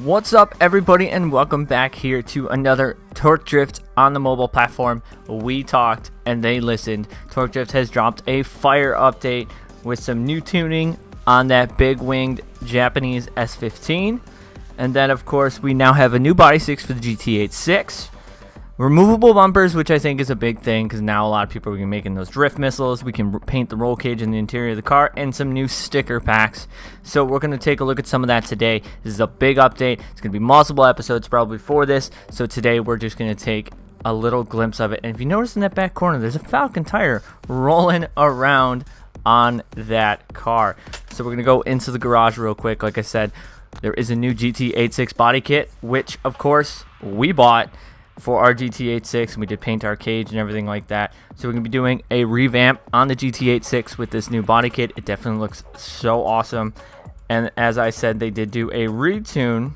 What's up, everybody, and welcome back here to another Torque Drift on the mobile platform. We talked and they listened. Torque Drift has dropped a fire update with some new tuning on that big winged Japanese S15. And then, of course, we now have a new body 6 for the GT86. Removable bumpers, which I think is a big thing because now a lot of people are making those drift missiles. We can paint the roll cage in the interior of the car, and some new sticker packs. So we're going to take a look at some of that today. This is a big update. It's going to be multiple episodes probably for this. So today we're just going to take a little glimpse of it. And if you notice in that back corner, there's a Falcon tire rolling around on that car. So we're going to go into the garage real quick. Like I said, there is a new GT86 body kit, which of course we bought for our GT86, and we did paint our cage and everything like that. So we're going to be doing a revamp on the GT86 with this new body kit. It definitely looks so awesome. And as I said, they did do a retune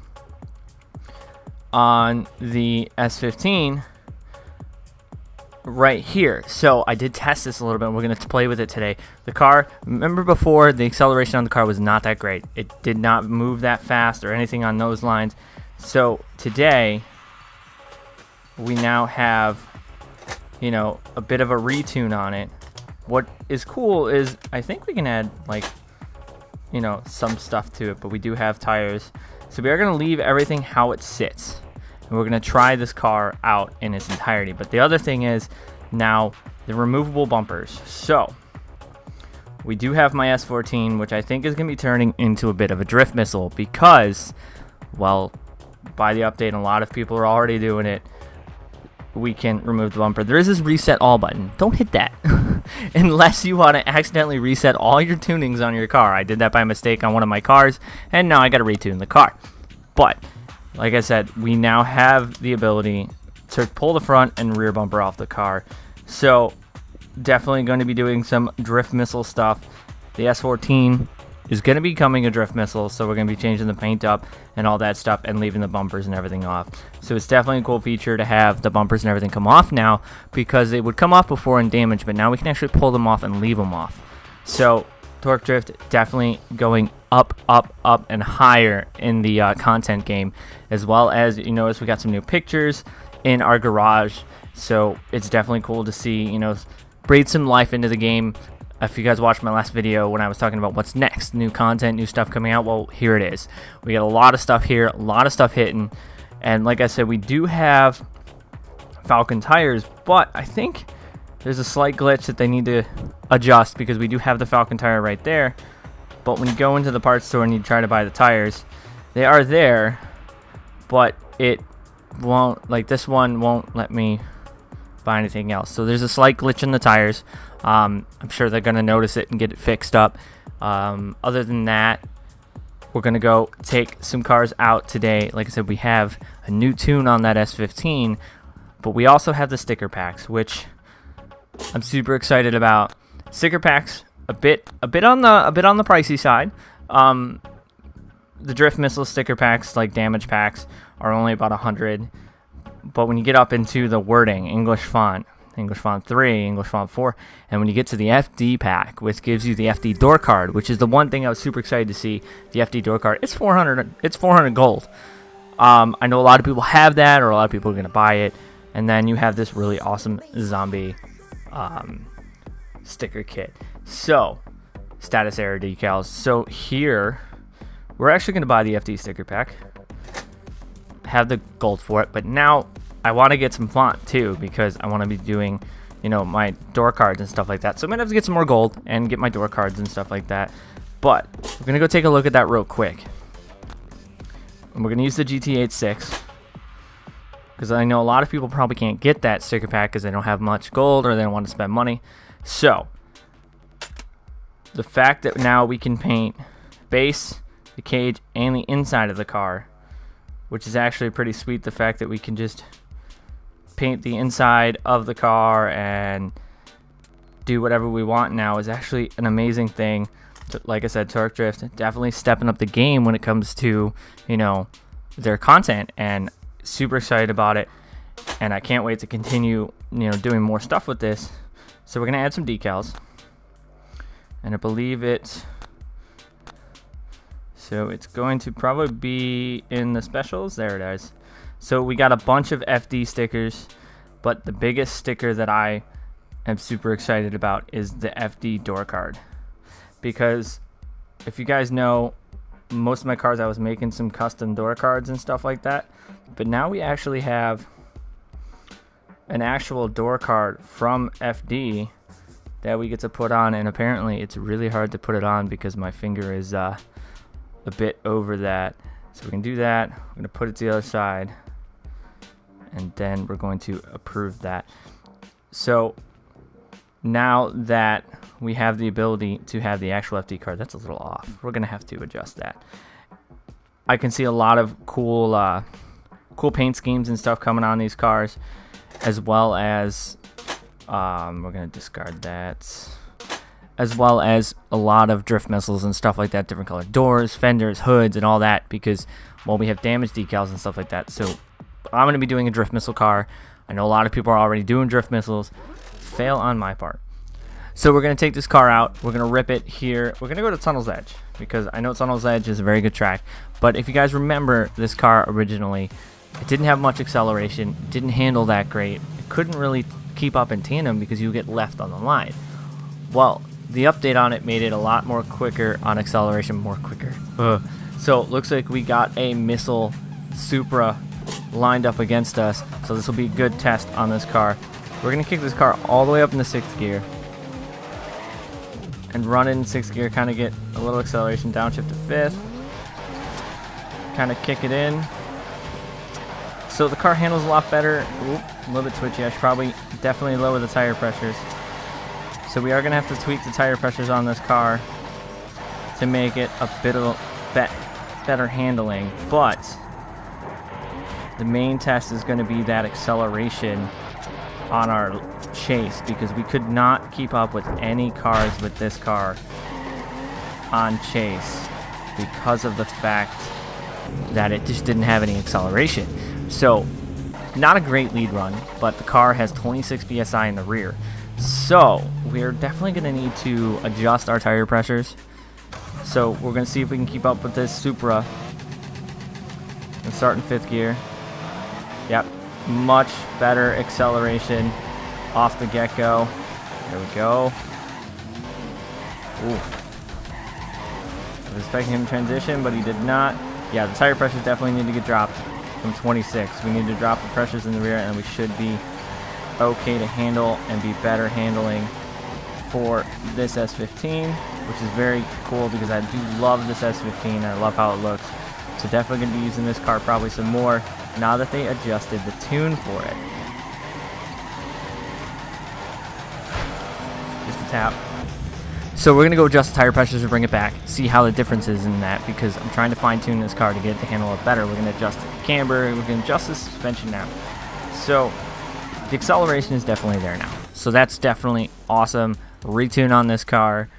on the S15 right here. So I did test this a little bit. We're going to play with it today. The car, remember before, the acceleration on the car was not that great. It did not move that fast or anything on those lines. So today we now have, you know, a bit of a retune on it. What is cool is I think we can add, like, you know, some stuff to it, but we do have tires. So we are going to leave everything how it sits, and we're going to try this car out in its entirety. But the other thing is now the removable bumpers. So we do have my S14, which I think is going to be turning into a bit of a drift missile because, well, by the update, a lot of people are already doing it. We can remove the bumper. There is this reset all button. Don't hit that unless you want to accidentally reset all your tunings on your car. I did that by mistake on one of my cars, and now I got to retune the car. But like I said, we now have the ability to pull the front and rear bumper off the car. So definitely going to be doing some drift missile stuff. The S14 is going to be becoming a drift missile, so we're going to be changing the paint up and all that stuff and leaving the bumpers and everything off. So it's definitely a cool feature to have the bumpers and everything come off now, because they would come off before and damage, but now we can actually pull them off and leave them off. So Torque Drift definitely going up, up, up, and higher in the content game, as well as you notice we got some new pictures in our garage. So it's definitely cool to see, you know, breathe some life into the game. If you guys watched my last video when I was talking about what's next, new content, new stuff coming out, well, here it is. We got a lot of stuff here, a lot of stuff hitting. And like I said, we do have Falcon tires, but I think there's a slight glitch that they need to adjust, because we do have the Falcon tire right there. But when you go into the parts store and you try to buy the tires, they are there, but it won't, like this one won't let me buy anything else. So there's a slight glitch in the tires. I'm sure they're going to notice it and get it fixed up. Other than that, we're going to go take some cars out today. Like I said, we have a new tune on that S15, but we also have the sticker packs, which I'm super excited about. Sticker packs a bit on the pricey side. The drift missile sticker packs, like damage packs, are only about 100. But when you get up into the wording, English font 3, English font 4, and when you get to the FD pack, which gives you the FD door card, which is the one thing I was super excited to see, the FD door card, it's 400 gold. I know a lot of people have that, or a lot of people are going to buy it. And then you have this really awesome zombie sticker kit. So, status error decals. So here, we're actually going to buy the FD sticker pack, have the gold for it, but now I want to get some font too, because I want to be doing, you know, my door cards and stuff like that. So I'm gonna have to get some more gold and get my door cards and stuff like that. But we're gonna go take a look at that real quick, and we're gonna use the GT86 because I know a lot of people probably can't get that sticker pack because they don't have much gold or they don't want to spend money. So the fact that now we can paint base, the cage, and the inside of the car, which is actually pretty sweet. The fact that we can just paint the inside of the car and do whatever we want now is actually an amazing thing. Like I said, Torque Drift definitely stepping up the game when it comes to, you know, their content, and super excited about it. And I can't wait to continue, you know, doing more stuff with this. So we're gonna add some decals, and I believe it So it's going to probably be in the specials. There it is. So we got a bunch of FD stickers, but the biggest sticker that I am super excited about is the FD door card. Because if you guys know, most of my cars I was making some custom door cards and stuff like that, but now we actually have an actual door card from FD that we get to put on, and apparently it's really hard to put it on because my finger is a bit over that. So we can do that. We're going to put it to the other side, and then we're going to approve that. So now that we have the ability to have the actual FD card, that's a little off. We're going to have to adjust that. I can see a lot of cool paint schemes and stuff coming on these cars, as well as we're going to discard that, as well as a lot of drift missiles and stuff like that, different colored doors, fenders, hoods, and all that, because, well, we have damage decals and stuff like that. So I'm going to be doing a drift missile car. I know a lot of people are already doing drift missiles. Fail on my part. So we're going to take this car out. We're going to rip it here. We're going to go to Tunnel's Edge, because I know Tunnel's Edge is a very good track. But if you guys remember this car originally, it didn't have much acceleration. It didn't handle that great. It couldn't really keep up in tandem because you get left on the line. Well, the update on it made it a lot more quicker on acceleration, So it looks like we got a missile Supra lined up against us. So this will be a good test on this car. We're going to kick this car all the way up in the 6th gear. And run in 6th gear, kind of get a little acceleration, downshift to 5th. Kind of kick it in. So the car handles a lot better. Oop, a little bit twitchy. I should probably definitely lower the tire pressures. So we are going to have to tweak the tire pressures on this car to make it a bit of better handling. But the main test is going to be that acceleration on our chase, because we could not keep up with any cars with this car on chase because of the fact that it just didn't have any acceleration. So not a great lead run, but the car has 26 psi in the rear, so we're definitely going to need to adjust our tire pressures. So we're going to see if we can keep up with this Supra and start in 5th gear. Yep, much better acceleration off the get-go. There we go. Ooh. I was expecting him to transition, but he did not. Yeah, the tire pressures definitely need to get dropped from 26. We need to drop the pressures in the rear, and we should be okay to handle and be better handling for this S15, which is very cool because I do love this S15. I love how it looks. So definitely going to be using this car probably some more now that they adjusted the tune for it. Just a tap. So we're going to go adjust the tire pressures and bring it back, see how the difference is in that, because I'm trying to fine-tune this car to get it to handle it better. We're going to adjust the camber, we're going to adjust the suspension now. So the acceleration is definitely there now. So that's definitely awesome. Retune on this car.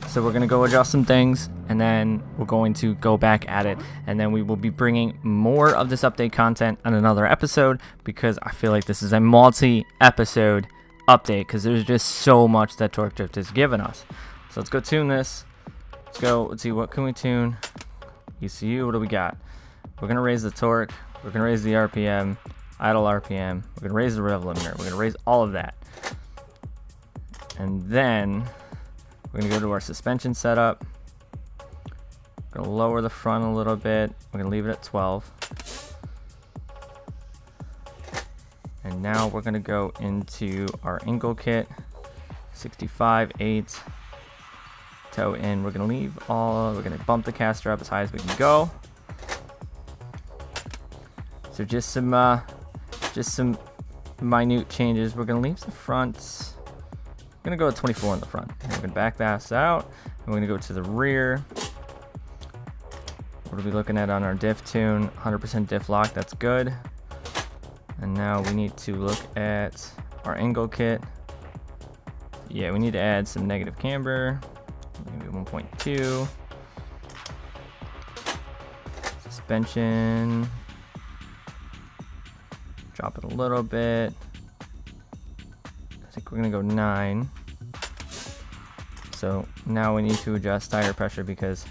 So we're going to go adjust some things, and then we're going to go back at it, and then we will be bringing more of this update content on another episode, because I feel like this is a multi-episode update, because there's just so much that Torque Drift has given us. So let's go tune this. Let's see, what can we tune? ECU, what do we got? We're going to raise the torque. We're going to raise the RPM, idle RPM. We're going to raise the rev limiter. We're going to raise all of that. And then we're going to go to our suspension setup. We're going to lower the front a little bit. We're going to leave it at 12. And now we're going to go into our angle kit. 65, 8. Toe in. We're going to leave all. We're going to bump the caster up as high as we can go. So just some minute changes. We're going to leave the front. I'm going to go with 24 in the front. And we're going to back that out. And we're going to go to the rear. What are we looking at on our diff tune? 100% diff lock. That's good. And now we need to look at our angle kit. Yeah, we need to add some negative camber. Maybe 1.2. Suspension. Drop it a little bit. I think we're going to go 9. So now we need to adjust tire pressure because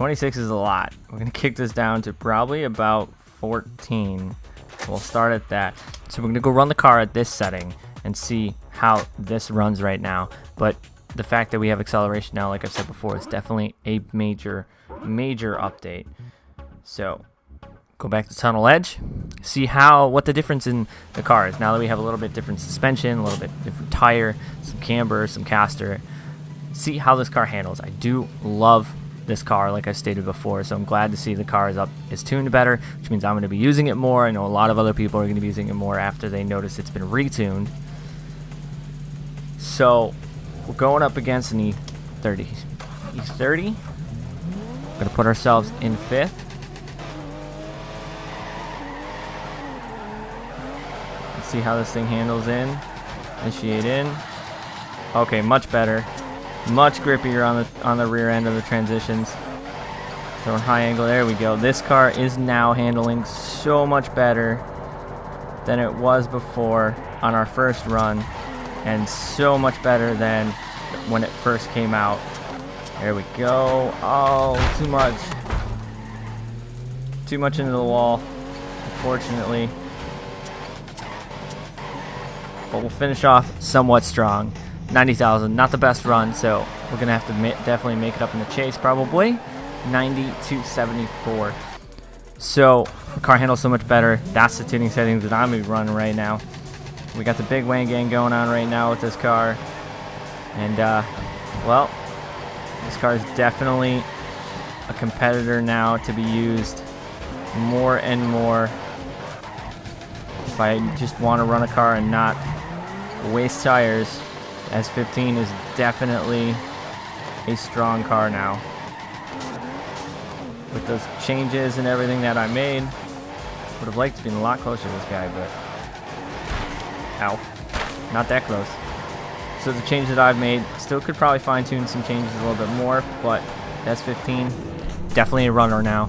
26 is a lot. We're going to kick this down to probably about 14. We'll start at that. So we're going to go run the car at this setting and see how this runs right now. But the fact that we have acceleration now, like I said before, is definitely a major update. So go back to tunnel edge, see what the difference in the car is now that we have a little bit different suspension, a little bit different tire, some camber, some caster. See how this car handles. I do love this car, like I stated before, so I'm glad to see the car is tuned better, which means I'm going to be using it more. I know a lot of other people are going to be using it more after they notice it's been retuned. So we're going up against an E30. E30. We're going to put ourselves in 5th. Let's see how this thing handles in. Initiate in. Okay, much better. Much grippier on the rear end of the transitions. Throwing high angle. There we go. This car is now handling so much better than it was before on our first run, and so much better than when it first came out. There we go. Oh, too much. Too much into the wall, unfortunately. But we'll finish off somewhat strong. 90,000, not the best run, so we're going to have to definitely make it up in the chase, probably. 90-74. So the car handles so much better. That's the tuning settings that I'm running right now. We got the big Wang Gang going on right now with this car. And, well, this car is definitely a competitor now to be used more and more. If I just want to run a car and not waste tires, S15 is definitely a strong car now. With those changes and everything that I made, would have liked to be a lot closer to this guy, but ow, not that close. So the change that I've made, still could probably fine tune some changes a little bit more, but S15, definitely a runner now.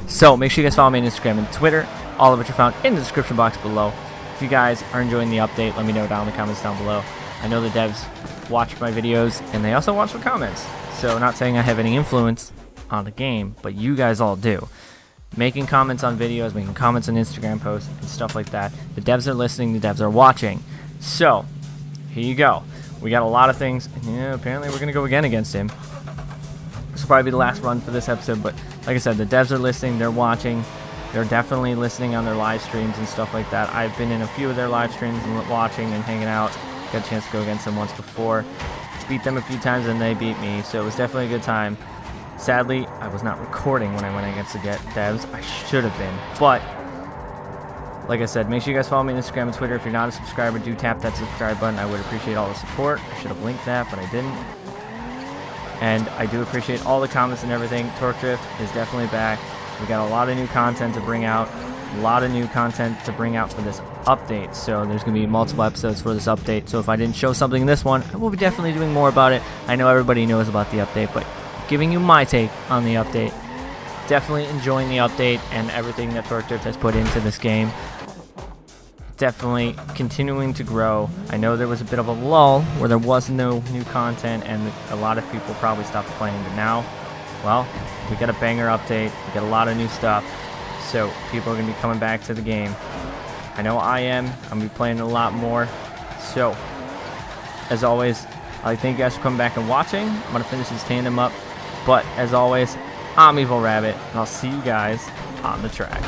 So make sure you guys follow me on Instagram and Twitter, all of which are found in the description box below. If you guys are enjoying the update, let me know down in the comments down below. I know the devs watch my videos, and they also watch the comments. So not saying I have any influence on the game, but you guys all do. Making comments on videos, making comments on Instagram posts, and stuff like that. The devs are listening, the devs are watching. So, here you go. We got a lot of things, and yeah, apparently we're going to go again against him. This will probably be the last run for this episode, but like I said, the devs are listening, they're watching. They're definitely listening on their live streams and stuff like that. I've been in a few of their live streams and watching and hanging out. Got a chance to go against them once before. Beat them a few times and they beat me, so it was definitely a good time. Sadly, I was not recording when I went against the devs. I should have been, but like I said, make sure you guys follow me on Instagram and Twitter. If you're not a subscriber, do tap that subscribe button. I would appreciate all the support. I should have linked that, but I didn't. And I do appreciate all the comments and everything. Torque Drift is definitely back. We got a lot of new content to bring out. A lot of new content to bring out for this update. So there's going to be multiple episodes for this update. So if I didn't show something in this one, I will be definitely doing more about it. I know everybody knows about the update, but giving you my take on the update. Definitely enjoying the update and everything that Torque Drift has put into this game. Definitely continuing to grow. I know there was a bit of a lull where there was no new content and a lot of people probably stopped playing, but now, well, we got a banger update. We got a lot of new stuff, so people are going to be coming back to the game. I know I am. I'm going to be playing a lot more. So, as always, I thank you guys for coming back and watching. I'm going to finish this tandem up, but as always, I'm Evil Rabbit, and I'll see you guys on the track.